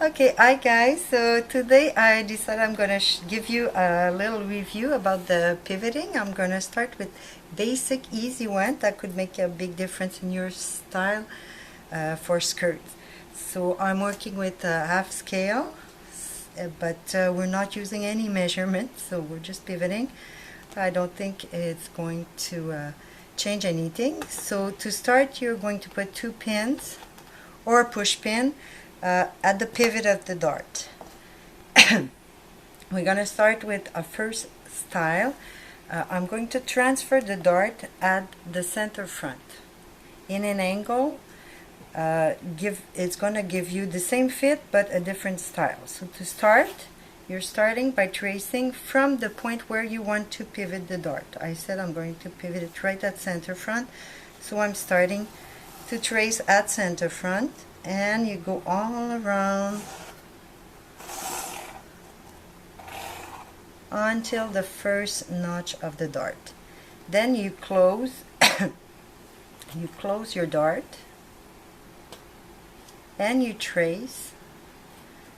Okay, hi guys. So today I decided I'm gonna give you a little review about the pivoting. I'm gonna start with basic, easy one that could make a big difference in your style for skirts. So I'm working with a half scale, but we're not using any measurement, so we're just pivoting. I don't think it's going to change anything. So to start, you're going to put 2 pins or a push pin at the pivot of the dart. We're going to start with a first style. I'm going to transfer the dart at the center front in an angle. It's going to give you the same fit but a different style. So to start, you're starting by tracing from the point where you want to pivot the dart. I said I'm going to pivot it right at center front, so I'm starting to trace at center front, and you go all around until the first notch of the dart. Then you close you close your dart and you trace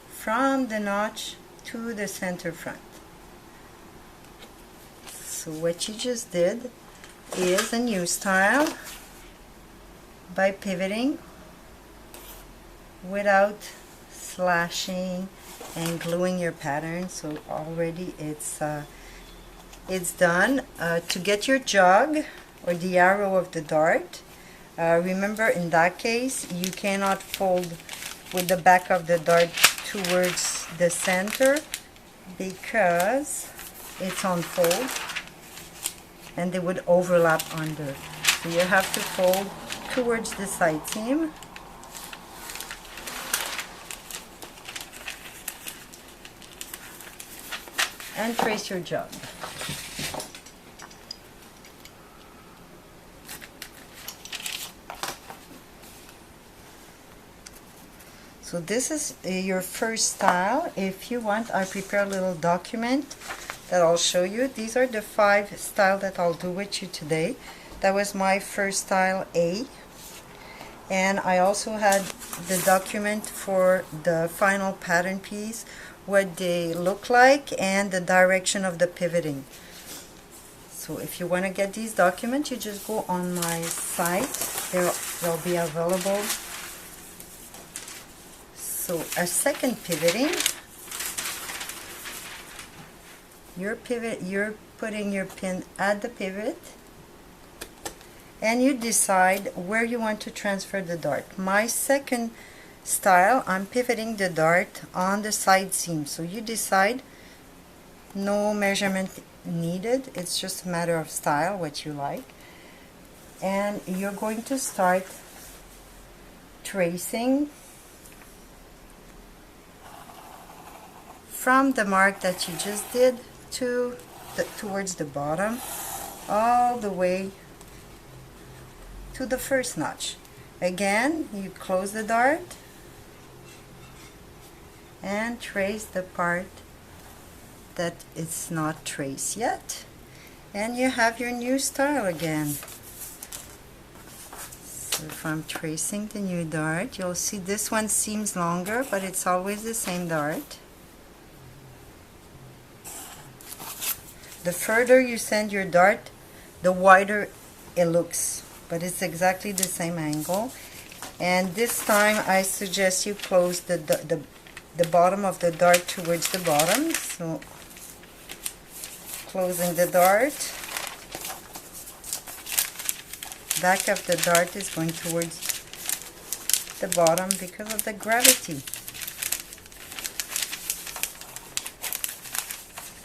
from the notch to the center front. So what you just did is a new style by pivoting without slashing and gluing your pattern. So already it's done. To get your jog or the arrow of the dart, remember in that case you cannot fold with the back of the dart towards the center because it's on fold and they would overlap under. So you have to fold towards the side seam. And trace your jog. So this is your first style. If you want, I prepare a little document that I'll show you. These are the 5 styles that I'll do with you today. That was my first style A. And I also had the document for the final pattern piece, what they look like and the direction of the pivoting. So if you want to get these documents, you just go on my site. They'll be available. So a second pivoting, you're putting your pin at the pivot and you decide where you want to transfer the dart. My second style, I'm pivoting the dart on the side seam. So you decide, no measurement needed, it's just a matter of style, what you like. And you're going to start tracing from the mark that you just did towards the bottom, all the way to the first notch. Again, you close the dart and trace the part that it's not traced yet, and you have your new style again. So if I'm tracing the new dart, you'll see this one seems longer, but it's always the same dart. The further you send your dart, the wider it looks, but it's exactly the same angle. And this time I suggest you close the bottom of the dart towards the bottom. So closing the dart, back of the dart is going towards the bottom because of the gravity.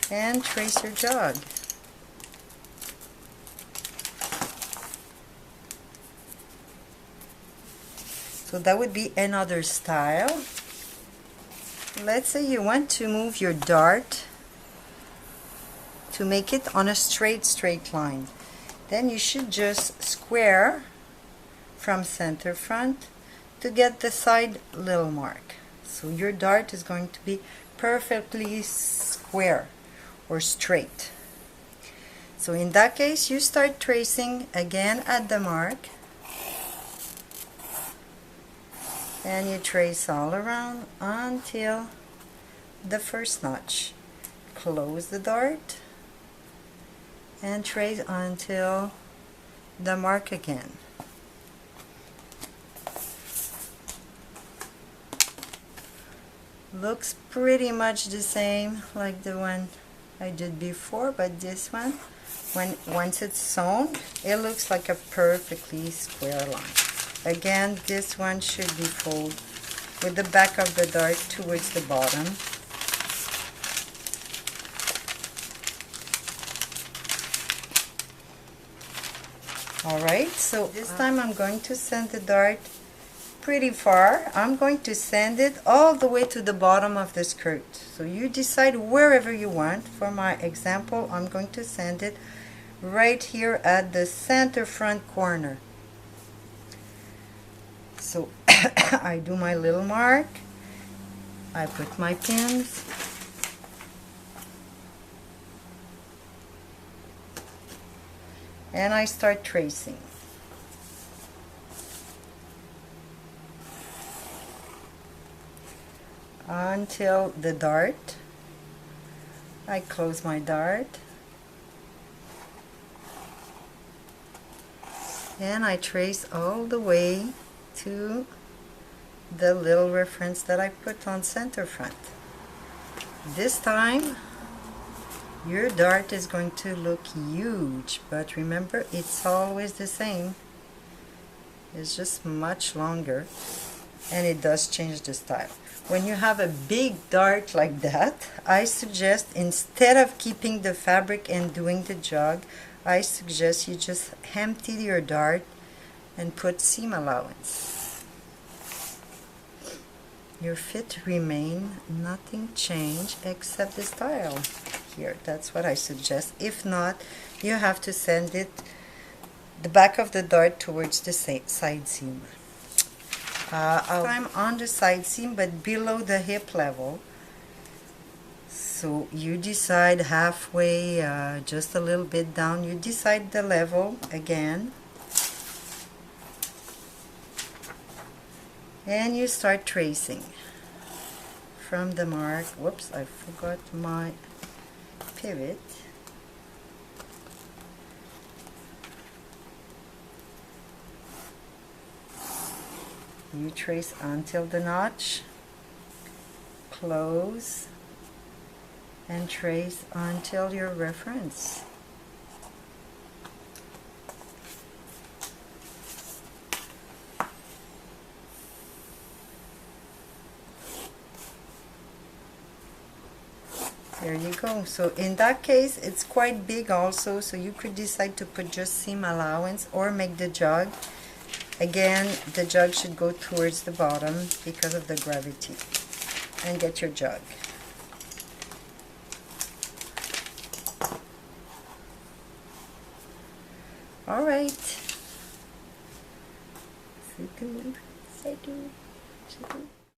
And trace your jog. So that would be another style. Let's say you want to move your dart to make it on a straight line. Then you should just square from center front to get the side little mark. So your dart is going to be perfectly square or straight. So in that case, you start tracing again at the mark And you trace all around until the first notch. Close the dart and trace until the mark again. Looks pretty much the same like the one I did before, but this one, once it's sewn, it looks like a perfectly square line. Again, this one should be folded with the back of the dart towards the bottom. Alright, so this time I'm going to send the dart pretty far. I'm going to send it all the way to the bottom of the skirt. So you decide wherever you want. For my example, I'm going to send it right here at the center front corner. So I do my little mark. I put my pins. And I start tracing. Until the dart. I close my dart. And I trace all the way to the little reference that I put on center front. This time your dart is going to look huge, but remember, it's always the same. It's just much longer, and it does change the style. When you have a big dart like that, I suggest, instead of keeping the fabric and doing the jog, I suggest you just empty your dart and put seam allowance. Your fit remain, nothing changed except the style here. That's what I suggest. If not, you have to send it the back of the dart towards the side seam. I'm on the side seam but below the hip level. So you decide halfway, just a little bit down, you decide the level again. And you start tracing from the mark. Whoops, I forgot my pivot. You trace until the notch, close, and trace until your reference. There you go. So in that case, it's quite big also, so you could decide to put just seam allowance or make the jog. Again, the jug should go towards the bottom because of the gravity. And get your jug. Alright. C'est tout. C'est tout. C'est tout.